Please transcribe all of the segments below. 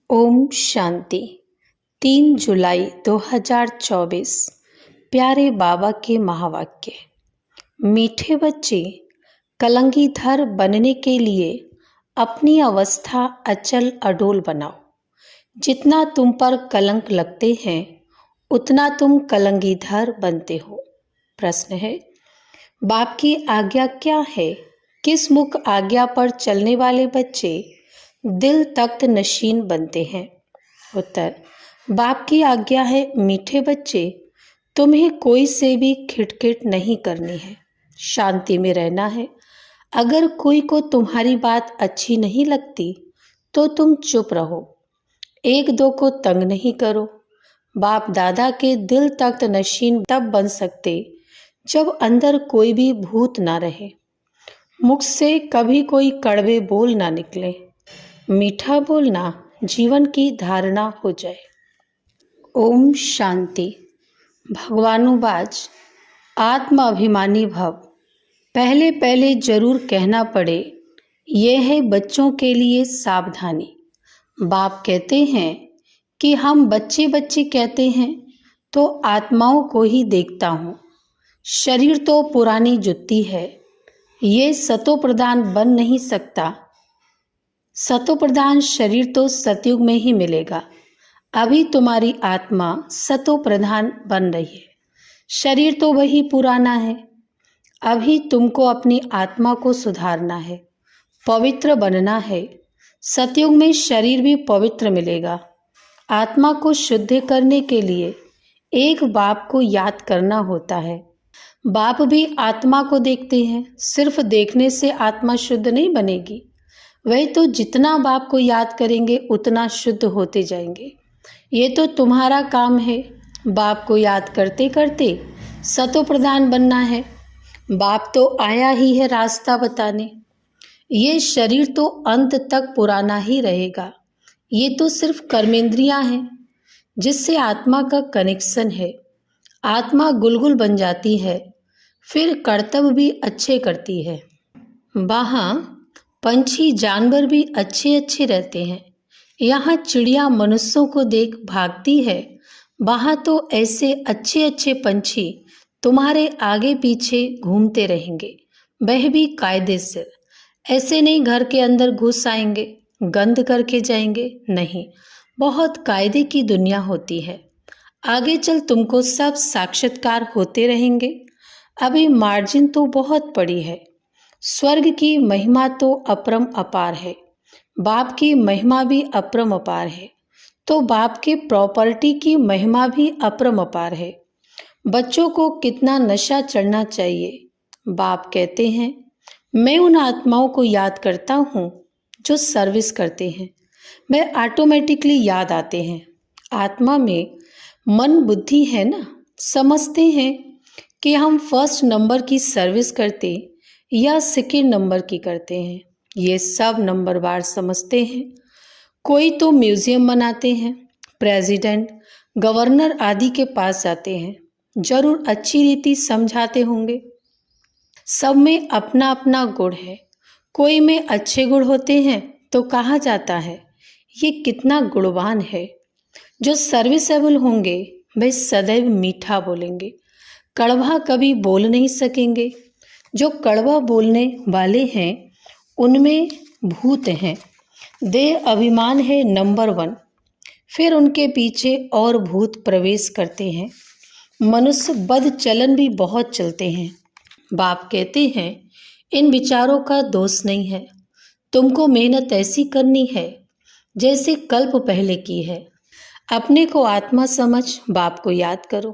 ओम शांति। 3 जुलाई 2024। प्यारे बाबा के महावाक्य। मीठे बच्चे, कलंगीधर बनने के लिए अपनी अवस्था अचल अडोल बनाओ। जितना तुम पर कलंक लगते हैं उतना तुम कलंगीधर बनते हो। प्रश्न है, बाप की आज्ञा क्या है? किस मुख आज्ञा पर चलने वाले बच्चे दिल तख्त नशीन बनते हैं? उत्तर, बाप की आज्ञा है, मीठे बच्चे, तुम्हें कोई से भी खिटखिट नहीं करनी है, शांति में रहना है। अगर कोई को तुम्हारी बात अच्छी नहीं लगती तो तुम चुप रहो, एक दो को तंग नहीं करो। बाप दादा के दिल तख्त नशीन तब बन सकते जब अंदर कोई भी भूत ना रहे, मुख से कभी कोई कड़वे बोल ना निकले, मीठा बोलना जीवन की धारणा हो जाए। ओम शांति। भगवानुवाच, आत्म अभिमानी भव। पहले पहले जरूर कहना पड़े, यह है बच्चों के लिए सावधानी। बाप कहते हैं कि हम बच्चे बच्चे कहते हैं तो आत्माओं को ही देखता हूँ। शरीर तो पुरानी जुत्ती है, ये सतो प्रधान बन नहीं सकता। सतो प्रधान शरीर तो सतयुग में ही मिलेगा। अभी तुम्हारी आत्मा सतो प्रधान बन रही है, शरीर तो वही पुराना है। अभी तुमको अपनी आत्मा को सुधारना है, पवित्र बनना है। सतयुग में शरीर भी पवित्र मिलेगा। आत्मा को शुद्ध करने के लिए एक बाप को याद करना होता है। बाप भी आत्मा को देखते हैं, सिर्फ देखने से आत्मा शुद्ध नहीं बनेगी। वही तो जितना बाप को याद करेंगे उतना शुद्ध होते जाएंगे। ये तो तुम्हारा काम है, बाप को याद करते करते सतो प्रधान बनना है। बाप तो आया ही है रास्ता बताने। ये शरीर तो अंत तक पुराना ही रहेगा। ये तो सिर्फ कर्मेंद्रियां हैं जिससे आत्मा का कनेक्शन है। आत्मा गुलगुल बन जाती है, फिर कर्तव्य भी अच्छे करती है। वहाँ पंछी जानवर भी अच्छे अच्छे रहते हैं। यहाँ चिड़िया मनुष्यों को देख भागती है, वहाँ तो ऐसे अच्छे अच्छे पंछी तुम्हारे आगे पीछे घूमते रहेंगे, वह भी कायदे से। ऐसे नहीं घर के अंदर घुस आएंगे, गंद करके जाएंगे, नहीं, बहुत कायदे की दुनिया होती है। आगे चल तुमको सब साक्षात्कार होते रहेंगे। अभी मार्जिन तो बहुत पड़ी है। स्वर्ग की महिमा तो अपरम अपार है, बाप की महिमा भी अपरम अपार है, तो बाप के प्रॉपर्टी की महिमा भी अपरम अपार है। बच्चों को कितना नशा चढ़ना चाहिए। बाप कहते हैं, मैं उन आत्माओं को याद करता हूँ जो सर्विस करते हैं, वे ऑटोमेटिकली याद आते हैं। आत्मा में मन बुद्धि है ना, समझते हैं कि हम फर्स्ट नंबर की सर्विस करते या सेकेंड नंबर की करते हैं। ये सब नंबरवार समझते हैं। कोई तो म्यूजियम बनाते हैं, प्रेसिडेंट, गवर्नर आदि के पास जाते हैं, जरूर अच्छी रीति समझाते होंगे। सब में अपना अपना गुण है। कोई में अच्छे गुण होते हैं तो कहा जाता है ये कितना गुणवान है। जो सर्विसेबल होंगे वे सदैव मीठा बोलेंगे, कड़वा कभी बोल नहीं सकेंगे। जो कड़वा बोलने वाले हैं उनमें भूत हैं। देह अभिमान है नंबर 1, फिर उनके पीछे और भूत प्रवेश करते हैं। मनुष्य बद चलन भी बहुत चलते हैं। बाप कहते हैं, इन विचारों का दोष नहीं है। तुमको मेहनत ऐसी करनी है जैसे कल्प पहले की है। अपने को आत्मा समझ बाप को याद करो,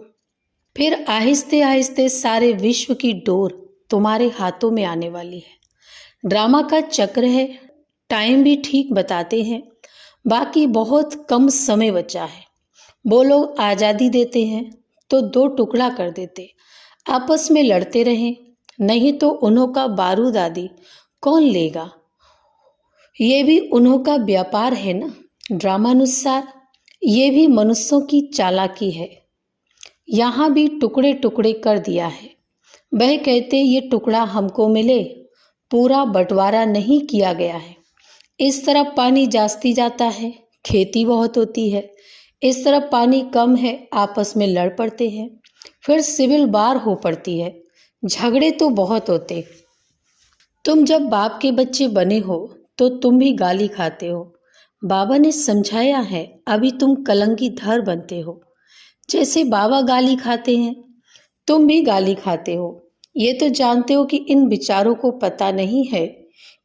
फिर आहिस्ते आहिस्ते सारे विश्व की डोर तुम्हारे हाथों में आने वाली है। ड्रामा का चक्र है, टाइम भी ठीक बताते हैं, बाकी बहुत कम समय बचा है। वो लोग आज़ादी देते हैं तो 2 टुकड़ा कर देते, आपस में लड़ते रहें, नहीं तो उन्हों का बारूद आदि कौन लेगा। ये भी उन्हों का व्यापार है ना। ड्रामानुसार ये भी मनुष्यों की चालाकी है। यहाँ भी टुकड़े टुकड़े कर दिया है। वह कहते ये टुकड़ा हमको मिले, पूरा बंटवारा नहीं किया गया है। इस तरफ पानी जास्ती जाता है, खेती बहुत होती है, इस तरफ पानी कम है, आपस में लड़ पड़ते हैं, फिर सिविल वार हो पड़ती है, झगड़े तो बहुत होते। तुम जब बाप के बच्चे बने हो तो तुम भी गाली खाते हो। बाबा ने समझाया है, अभी तुम कलंकी धर बनते हो। जैसे बाबा गाली खाते हैं तुम भी गाली खाते हो। ये तो जानते हो कि इन विचारों को पता नहीं है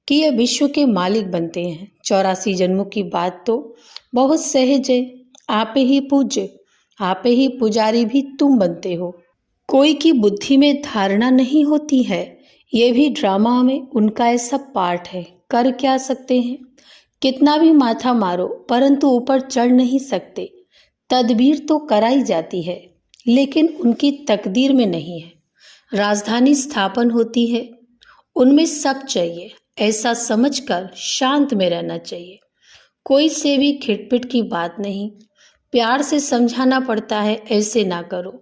कि ये विश्व के मालिक बनते हैं। 84 जन्मों की बात तो बहुत सहज है। आपे ही पूज्य, आपे ही पुजारी भी तुम बनते हो। कोई की बुद्धि में धारणा नहीं होती है, ये भी ड्रामा में उनका ऐसा पार्ट है। कर क्या सकते हैं, कितना भी माथा मारो परंतु ऊपर चढ़ नहीं सकते। तदबीर तो कराई जाती है लेकिन उनकी तकदीर में नहीं है। राजधानी स्थापन होती है, उनमें सब चाहिए, ऐसा समझकर शांत में रहना चाहिए। कोई से भी खिटपिट की बात नहीं, प्यार से समझाना पड़ता है, ऐसे ना करो।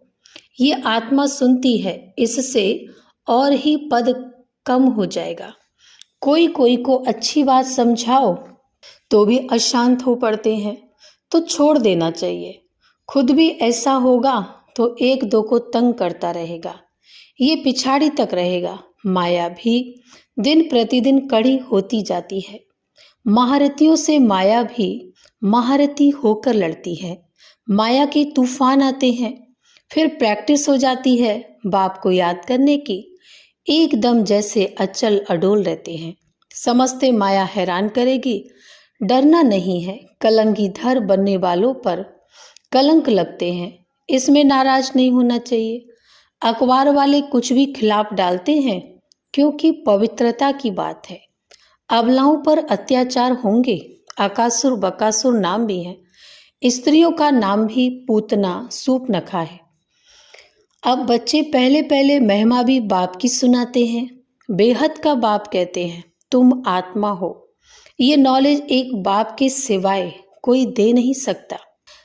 ये आत्मा सुनती है, इससे और ही पद कम हो जाएगा। कोई कोई को अच्छी बात समझाओ तो भी अशांत हो पड़ते हैं, तो छोड़ देना चाहिए। खुद भी ऐसा होगा तो एक दो को तंग करता रहेगा, ये पिछाड़ी तक रहेगा। माया भी दिन प्रतिदिन कड़ी होती जाती है। महारथियों से माया भी महारथी होकर लड़ती है। माया के तूफान आते हैं, फिर प्रैक्टिस हो जाती है बाप को याद करने की। एकदम जैसे अचल अडोल रहते हैं। समझते माया हैरान करेगी, डरना नहीं है। कलंकी धर बनने वालों पर कलंक लगते हैं, इसमें नाराज नहीं होना चाहिए। अखबार वाले कुछ भी खिलाफ डालते हैं क्योंकि पवित्रता की बात है। अबलाओं पर अत्याचार होंगे। अकासुर बकासुर नाम भी है, स्त्रियों का नाम भी पूतना सूपनखा है। अब बच्चे पहले पहले महिमा भी बाप की सुनाते हैं। बेहद का बाप कहते हैं तुम आत्मा हो। ये नॉलेज एक बाप के सिवाय कोई दे नहीं सकता।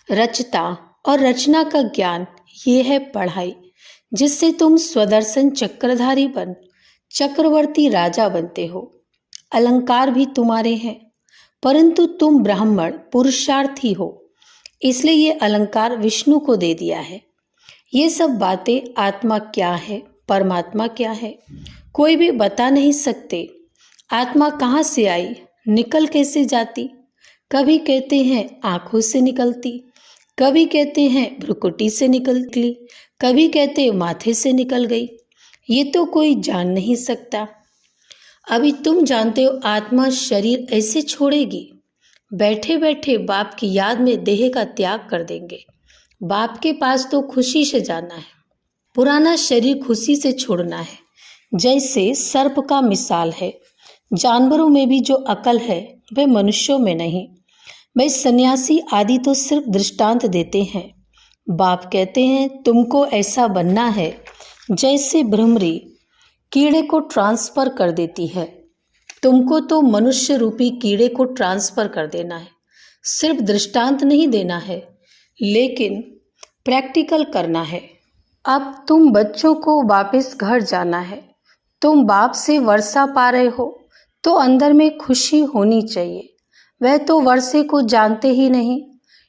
रचता और रचना का ज्ञान ये है पढ़ाई, जिससे तुम स्वदर्शन चक्रधारी बन चक्रवर्ती राजा बनते हो। अलंकार भी तुम्हारे हैं, परंतु तुम ब्राह्मण पुरुषार्थी हो, इसलिए ये अलंकार विष्णु को दे दिया है। ये सब बातें आत्मा क्या है, परमात्मा क्या है, कोई भी बता नहीं सकते। आत्मा कहाँ से आई, निकल कैसे जाती। कभी कहते हैं आंखों से निकलती, कभी कहते हैं भ्रुकुटी से निकली, कभी कहते माथे से निकल गई। ये तो कोई जान नहीं सकता। अभी तुम जानते हो आत्मा शरीर ऐसे छोड़ेगी, बैठे बैठे बाप की याद में देह का त्याग कर देंगे। बाप के पास तो खुशी से जाना है, पुराना शरीर खुशी से छोड़ना है। जैसे सर्प का मिसाल है, जानवरों में भी जो अकल है वह मनुष्यों में नहीं। भाई सन्यासी आदि तो सिर्फ दृष्टांत देते हैं। बाप कहते हैं तुमको ऐसा बनना है जैसे भ्रमरी कीड़े को ट्रांसफर कर देती है। तुमको तो मनुष्य रूपी कीड़े को ट्रांसफर कर देना है। सिर्फ दृष्टांत नहीं देना है, लेकिन प्रैक्टिकल करना है। अब तुम बच्चों को वापस घर जाना है। तुम बाप से वर्षा पा रहे हो तो अंदर में खुशी होनी चाहिए। वह तो वर्षे को जानते ही नहीं।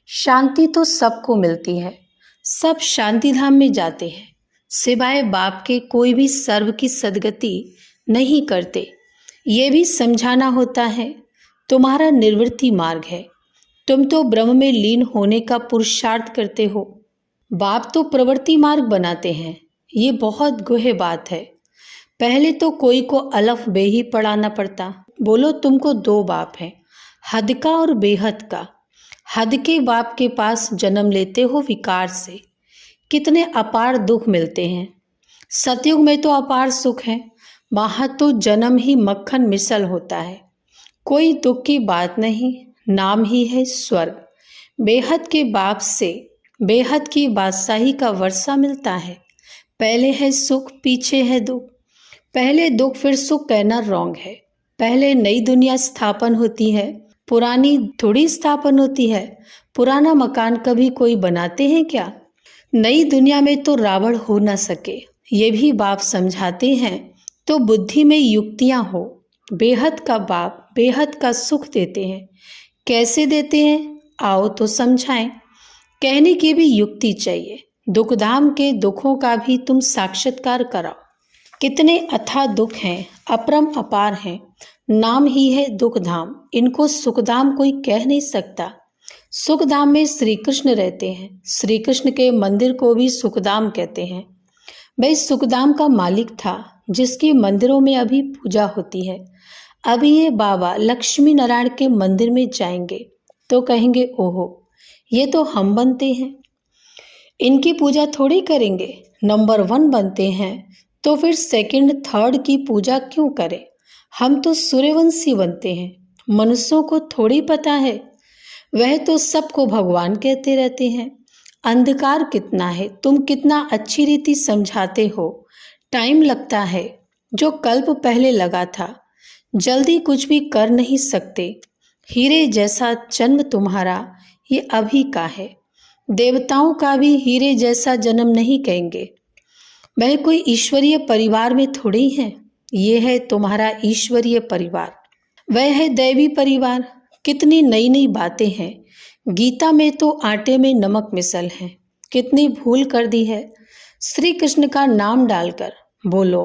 शांति तो सबको मिलती है, सब शांति धाम में जाते हैं। सिवाय बाप के कोई भी सर्व की सदगति नहीं करते। ये भी समझाना होता है तुम्हारा निवृत्ति मार्ग है। तुम तो ब्रह्म में लीन होने का पुरुषार्थ करते हो, बाप तो प्रवृत्ति मार्ग बनाते हैं। ये बहुत गुह्य बात है। पहले तो कोई को अलफ बे ही पढ़ाना पड़ता। बोलो तुमको दो बाप हैं, हद का और बेहद का। हद के बाप के पास जन्म लेते हो विकार से, कितने अपार दुख मिलते हैं। सतयुग में तो अपार सुख है, वहाँ तो जन्म ही मक्खन मिसल होता है। कोई दुख की बात नहीं, नाम ही है स्वर्ग। बेहद के बाप से बेहद की बादशाही का वर्षा मिलता है। पहले है सुख, पीछे है दुख। पहले दुख फिर सुख कहना रॉन्ग है। पहले नई दुनिया स्थापन होती है, पुरानी थोड़ी स्थापन होती है। पुराना मकान कभी कोई बनाते हैं क्या? नई दुनिया में तो रावण हो न सके, ये भी बाप समझाते हैं। तो बुद्धि में युक्तियां हो। बेहद का बाप बेहद का सुख देते हैं। कैसे देते हैं? आओ तो समझाएं। कहने की भी युक्ति चाहिए। दुखधाम के दुखों का भी तुम साक्षात्कार कराओ। कितने अथाह दुख हैं, अपरम अपार हैं। नाम ही है दुखधाम, इनको सुखधाम कोई कह नहीं सकता। सुखधाम में श्री कृष्ण रहते हैं। श्री कृष्ण के मंदिर को भी सुखधाम कहते हैं। वह सुखधाम का मालिक था जिसके मंदिरों में अभी पूजा होती है। अभी ये बाबा लक्ष्मी नारायण के मंदिर में जाएंगे तो कहेंगे, ओहो ये तो हम बनते हैं, इनकी पूजा थोड़ी करेंगे। नंबर 1 बनते हैं तो फिर सेकंड थर्ड की पूजा क्यों करें? हम तो सूर्यवंशी बनते हैं। मनुष्यों को थोड़ी पता है, वह तो सबको भगवान कहते रहते हैं। अंधकार कितना है, तुम कितना अच्छी रीति समझाते हो। टाइम लगता है, जो कल्प पहले लगा था। जल्दी कुछ भी कर नहीं सकते। हीरे जैसा जन्म तुम्हारा ये अभी का है। देवताओं का भी हीरे जैसा जन्म नहीं कहेंगे। वह कोई ईश्वरीय परिवार में थोड़ी है। ये है तुम्हारा ईश्वरीय परिवार, वह है दैवी परिवार। कितनी नई नई बातें हैं। गीता में तो आटे में नमक मिसल है। कितनी भूल कर दी है। श्री कृष्ण का नाम डालकर बोलो।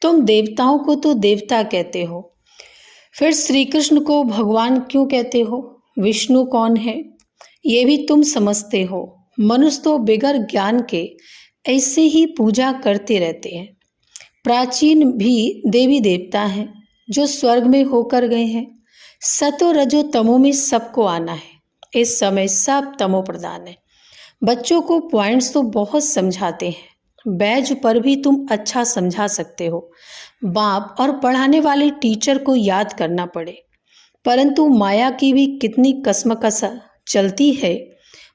तुम देवताओं को तो देवता कहते हो, फिर श्री कृष्ण को भगवान क्यों कहते हो? विष्णु कौन है ये भी तुम समझते हो। मनुष्य तो बिगर ज्ञान के ऐसे ही पूजा करते रहते हैं। प्राचीन भी देवी देवता हैं जो स्वर्ग में होकर गए हैं। सतो रजो तमो में सबको आना है। इस समय सब तमो प्रधान है। बच्चों को पॉइंट्स तो बहुत समझाते हैं। बैज पर भी तुम अच्छा समझा सकते हो। बाप और पढ़ाने वाले टीचर को याद करना पड़े, परंतु माया की भी कितनी कसमकस चलती है।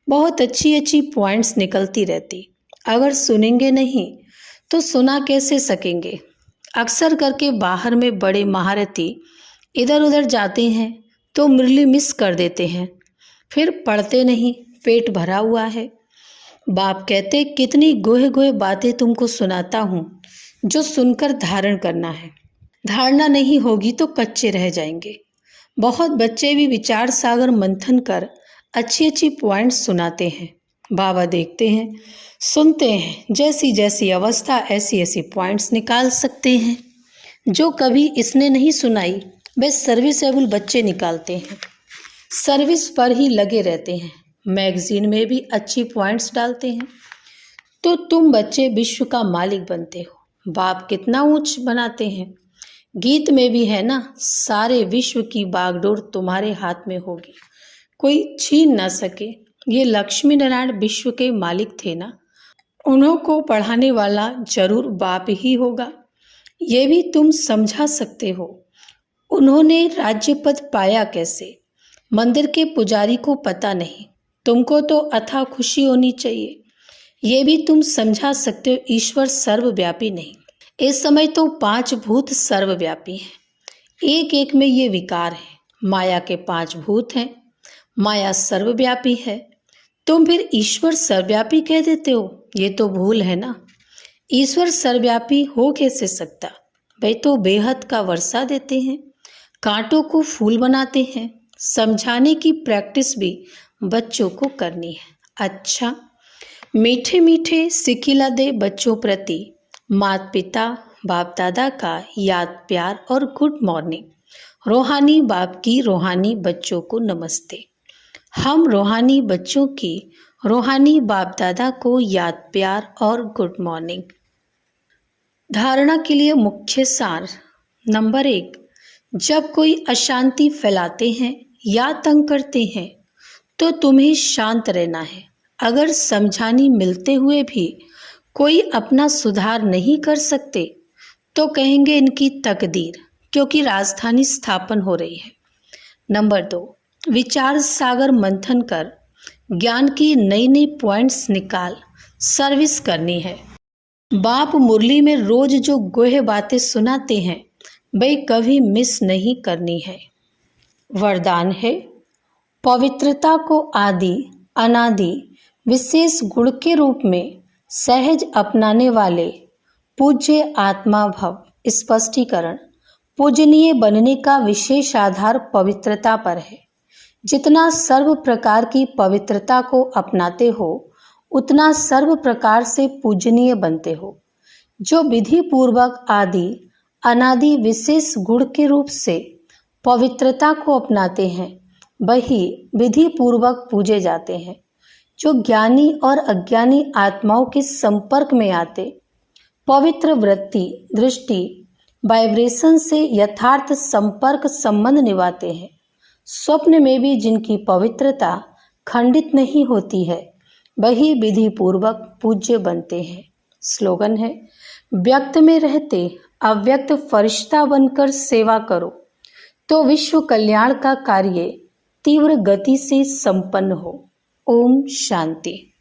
बहुत अच्छी अच्छी पॉइंट्स निकलती रहती। अगर सुनेंगे नहीं तो सुना कैसे सकेंगे? अक्सर करके बाहर में बड़े महारथी इधर उधर जाते हैं तो मुरली मिस कर देते हैं, फिर पढ़ते नहीं। पेट भरा हुआ है। बाप कहते, कितनी गोहे गोहे बातें तुमको सुनाता हूँ जो सुनकर धारण करना है। धारणा नहीं होगी तो कच्चे रह जाएंगे। बहुत बच्चे भी विचार सागर मंथन कर अच्छी अच्छी पॉइंट्स सुनाते हैं। बाबा देखते हैं, सुनते हैं, जैसी जैसी अवस्था ऐसी ऐसी पॉइंट्स निकाल सकते हैं। जो कभी इसने नहीं सुनाई वे सर्विसेबल बच्चे निकालते हैं। सर्विस पर ही लगे रहते हैं। मैगजीन में भी अच्छी पॉइंट्स डालते हैं। तो तुम बच्चे विश्व का मालिक बनते हो। बाप कितना ऊंच बनाते हैं। गीत में भी है ना, सारे विश्व की बागडोर तुम्हारे हाथ में होगी, कोई छीन ना सके। ये लक्ष्मी नारायण विश्व के मालिक थे ना, उन्हों को पढ़ाने वाला जरूर बाप ही होगा। ये भी तुम समझा सकते हो। उन्होंने राज्य पद पाया कैसे? मंदिर के पुजारी को पता नहीं, तुमको तो अथाह खुशी होनी चाहिए। ये भी तुम समझा सकते हो। ईश्वर सर्वव्यापी नहीं, इस समय तो 5 भूत सर्वव्यापी हैं। एक एक में ये विकार है। माया के 5 भूत हैं। माया सर्वव्यापी है। तुम फिर ईश्वर सर्वव्यापी कह देते हो, ये तो भूल है ना। ईश्वर सर्वव्यापी हो कैसे सकता? वे तो बेहद का वर्षा देते हैं, कांटों को फूल बनाते हैं। समझाने की प्रैक्टिस भी बच्चों को करनी है। अच्छा, मीठे मीठे सिखिला दे बच्चों प्रति माता पिता बाप दादा का याद प्यार और गुड मॉर्निंग। रूहानी बाप की रूहानी बच्चों को नमस्ते। हम रूहानी बच्चों की रूहानी बाप दादा को याद प्यार और गुड मॉर्निंग। धारणा के लिए मुख्य सार। नंबर 1, जब कोई अशांति फैलाते हैं या तंग करते हैं तो तुम्हें शांत रहना है। अगर समझानी मिलते हुए भी कोई अपना सुधार नहीं कर सकते तो कहेंगे इनकी तकदीर, क्योंकि राजधानी स्थापन हो रही है। नंबर 2, विचार सागर मंथन कर ज्ञान की नई नई पॉइंट्स निकाल सर्विस करनी है। बाप मुरली में रोज जो गोहे बातें सुनाते हैं वे कभी मिस नहीं करनी है। वरदान है, पवित्रता को आदि अनादि विशेष गुण के रूप में सहज अपनाने वाले पूज्य आत्मा भव। स्पष्टीकरण, पूजनीय बनने का विशेष आधार पवित्रता पर है। जितना सर्व प्रकार की पवित्रता को अपनाते हो उतना सर्व प्रकार से पूजनीय बनते हो। जो विधि पूर्वक आदि अनादि विशेष गुण के रूप से पवित्रता को अपनाते हैं वही विधि पूर्वक पूजे जाते हैं। जो ज्ञानी और अज्ञानी आत्माओं के संपर्क में आते पवित्र वृत्ति दृष्टि वाइब्रेशन से यथार्थ संपर्क संबंध निभाते हैं, स्वप्न में भी जिनकी पवित्रता खंडित नहीं होती है वही विधि पूर्वक पूज्य बनते हैं। स्लोगन है, व्यक्त में रहते अव्यक्त फरिश्ता बनकर सेवा करो तो विश्व कल्याण का कार्य तीव्र गति से संपन्न हो। ओम शांति।